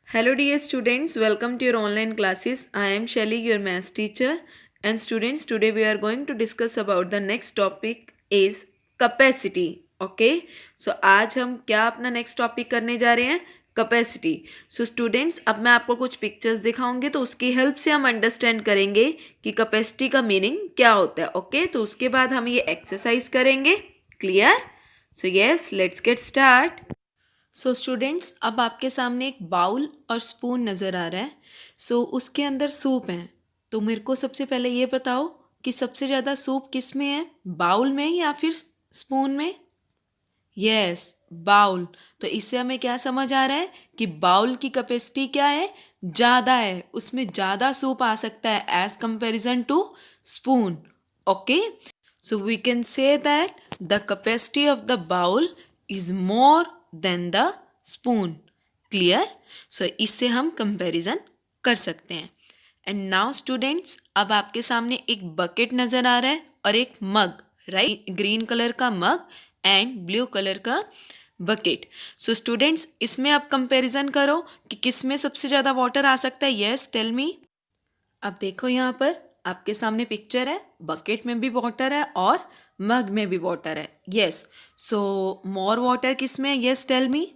Hello dear students, welcome to your online classes. I am Shelly, your maths teacher. And students, today we are going to discuss about the next topic is capacity. Okay? So आज हम क्या अपना next topic करने जा रहे हैं? Capacity. So students, अब मैं आपको कुछ पिक्चर्स दिखाऊंगी तो उसकी हेल्प से हम अंडरस्टैंड करेंगे कि कैपेसिटी का मीनिंग क्या होता है. ओके, तो उसके बाद हम ये एक्सरसाइज करेंगे. Clear? So yes, let's get start. So students, अब आपके सामने एक बाउल और स्पून नज़र आ रहा है. उसके अंदर सूप है. तो मेरे को सबसे पहले ये बताओ कि सबसे ज़्यादा सूप किस में है, बाउल में या फिर स्पून में? Yes, bowl. तो इससे हमें क्या समझ आ रहा है कि बाउल की कैपेसिटी क्या है, ज़्यादा है, उसमें ज़्यादा सूप आ सकता है as comparison to spoon. Okay, so we can say that the capacity of the bowl is more than the spoon. Clear? So इससे हम कंपैरिजन कर सकते हैं. एंड नाउ स्टूडेंट्स, अब आपके सामने एक बकेट नज़र आ रहा है और एक मग, राइट? ग्रीन कलर का मग एंड ब्लू कलर का बकेट. सो स्टूडेंट्स, इसमें आप कंपैरिजन करो कि किस में सबसे ज़्यादा वाटर आ सकता है. Yes, tell me. अब देखो यहाँ पर आपके सामने पिक्चर है, बकेट में भी वाटर है और मग में भी वाटर है. यस, सो मोर वाटर किस में है? Yes, tell me.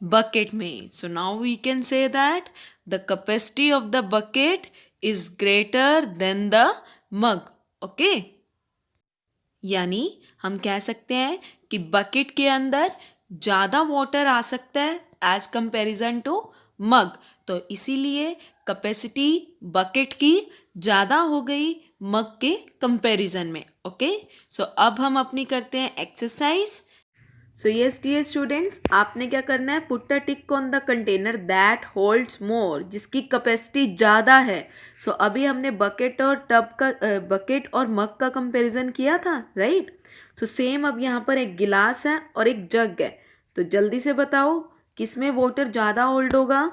बकेट में. So now we can say that the capacity of the bucket is greater than the mug. Okay, यानी हम कह सकते हैं कि बकेट के अंदर ज़्यादा वाटर आ सकता है एज कंपैरिजन टू मग. तो इसीलिए कैपेसिटी बकेट की ज़्यादा हो गई मग के कंपैरिजन में. ओके, सो अब हम अपनी करते हैं exercise. So yes dear students, आपने क्या करना है, put a tick on the container that holds more, जिसकी कैपेसिटी ज़्यादा है. अभी हमने बकेट और टब का बकेट और मग का कंपैरिजन किया था, राइट? सेम अब यहाँ पर एक गिलास है और एक जग है. तो जल्दी से बताओ किसमें वाटर ज़्यादा होल्ड होगा?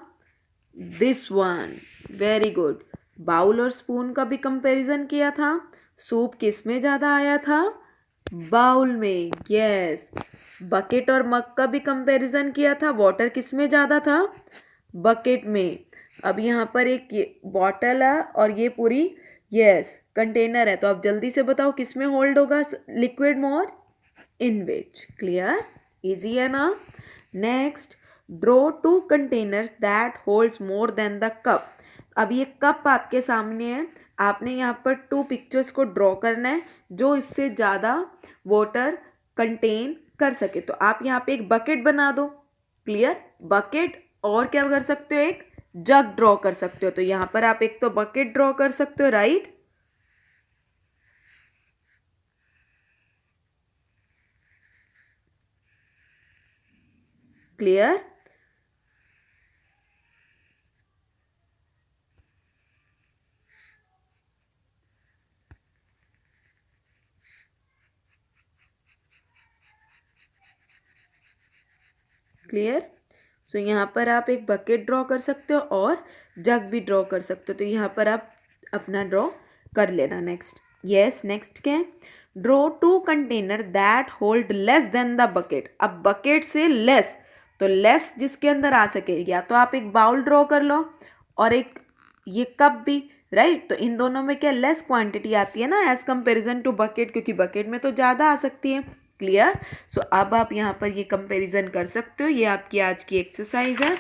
This one. Very good. Bowl और स्पून का भी कंपैरिजन किया था. सूप किस में ज़्यादा आया था? बाउल में. यस. बकेट और मग का भी कंपैरिजन किया था. वाटर किस में ज़्यादा था? बकेट में. अब यहाँ पर एक बॉटल है और ये पूरी यस कंटेनर है. तो आप जल्दी से बताओ किस में होल्ड होगा लिक्विड मोर? इन विच. क्लियर? इजी है ना? Next, draw two containers that holds more than the cup. अब ये कप आपके सामने है. आपने यहाँ पर 2 पिक्चर्स को ड्रॉ करना है जो इससे ज़्यादा वाटर कंटेन कर सके. तो आप यहाँ पे एक बकेट बना दो. क्लियर? बकेट और क्या कर सकते हो, एक जग ड्रॉ कर सकते हो. तो यहाँ पर आप एक तो बकेट ड्रॉ कर सकते हो, राइट? क्लियर? क्लियर? यहाँ पर आप एक बकेट ड्रॉ कर सकते हो और जग भी ड्रॉ कर सकते हो. तो यहाँ पर आप अपना ड्रॉ कर लेना. नेक्स्ट. यस, नेक्स्ट क्या है? Draw 2 container that hold less than the bucket. अब बकेट से लेस, तो लेस जिसके अंदर आ सके, या तो आप एक बाउल ड्रॉ कर लो और एक ये कप भी, राइट? तो इन दोनों में क्या लेस क्वांटिटी आती है ना एज कंपेरिजन टू बकेट, क्योंकि बकेट में तो ज़्यादा आ सकती है. क्लियर? अब आप यहाँ पर ये कंपैरिजन कर सकते हो. ये आपकी आज की एक्सरसाइज है.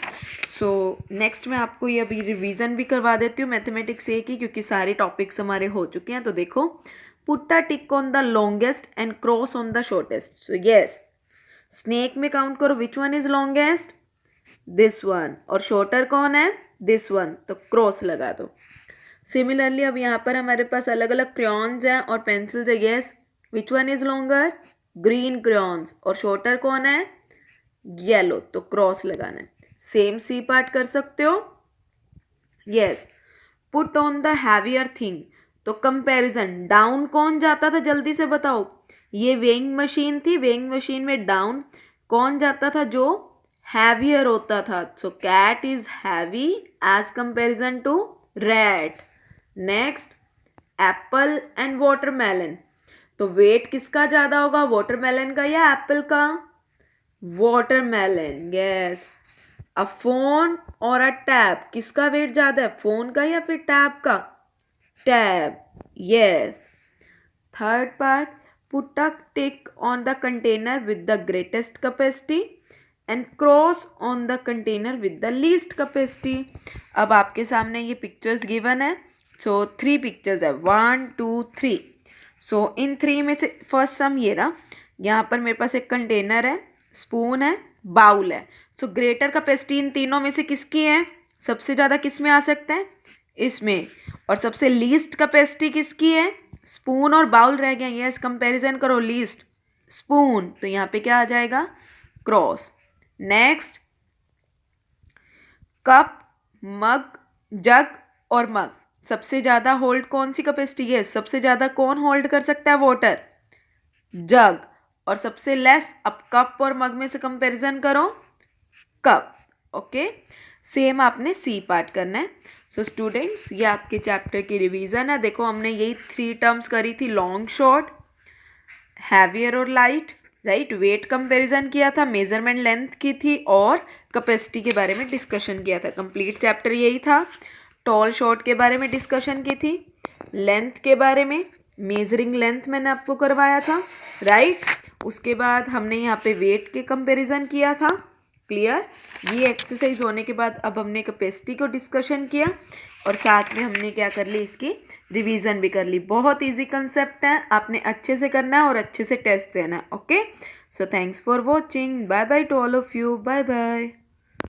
नेक्स्ट मैं आपको ये अभी रिवीजन भी करवा देती हूँ मैथमेटिक्स ए की, क्योंकि सारे टॉपिक्स हमारे हो चुके हैं. तो देखो, put a tick on the longest and cross on the shortest. Yes, snake में काउंट करो which one is longest? This one. और शॉर्टर कौन है? This one. तो क्रॉस लगा दो. सिमिलरली अब यहाँ पर हमारे पास अलग अलग क्रेयॉन्स हैं और पेंसिल्स है. Yes, which one is longer? Green crayons. और शॉर्टर कौन है? येलो. तो क्रॉस लगाना है. सेम सी पार्ट कर सकते हो. Yes, put on the heavier thing. तो कंपैरिजन, डाउन कौन जाता था जल्दी से बताओ? ये वेइंग मशीन थी. वेइंग मशीन में डाउन कौन जाता था? जो हैवियर होता था. Cat is heavy as comparison to rat. Next, apple and watermelon. तो वेट किसका ज़्यादा होगा, वाटरमेलन का या एप्पल का? वाटरमेलन. यस. अ फोन और अ टैब, किसका वेट ज़्यादा है, फ़ोन का या फिर टैब का, tab, yes. Third part, put a tick on the container with the greatest capacity and cross on the container with the least capacity. अब आपके सामने ये पिक्चर्स गिवन है, सो 3 पिक्चर्स है, 1 2 3। सो इन 3 में से फर्स्ट सम ये रहा, यहाँ पर मेरे पास एक कंटेनर है, स्पून है, बाउल है। सो ग्रेटर कैपेसिटी इन तीनों में से किसकी है, सबसे ज़्यादा किस में आ सकता है, इसमें, और सबसे लीस्ट कैपेसिटी किसकी है, स्पून और बाउल रह गया। यस, कंपैरिजन करो, लीस्ट स्पून, तो यहाँ पे क्या आ जाएगा, क्रॉस। नेक्स्ट, कप, मग, जग और मग, सबसे ज़्यादा होल्ड कौन सी कैपेसिटी है, सबसे ज़्यादा कौन होल्ड कर सकता है वाटर, जग, और सबसे लेस, अब कप और मग में से कंपैरिजन करो, कप। ओके, सेम आपने सी पार्ट करना है। सो स्टूडेंट्स, ये आपके चैप्टर की रिवीजन है। देखो हमने यही 3 टर्म्स करी थी, लॉन्ग शॉर्ट, हैवियर और लाइट, राइट, वेट कंपैरिजन किया था, मेजरमेंट लेंथ की थी, और कैपेसिटी के बारे में डिस्कशन किया था। कंप्लीट चैप्टर यही था। टॉल शॉर्ट के बारे में डिस्कशन की थी, लेंथ के बारे में, मेजरिंग लेंथ मैंने आपको करवाया था, राइट। उसके बाद हमने यहाँ पे वेट के कंपैरिजन किया था, क्लियर। ये एक्सरसाइज होने के बाद अब हमने कैपेसिटी को डिस्कशन किया, और साथ में हमने क्या कर ली, इसकी रिवीजन भी कर ली। बहुत इजी कंसेप्ट है, आपने अच्छे से करना है और अच्छे से टेस्ट देना है। Okay, so thanks for watching, bye bye to all of you, bye bye.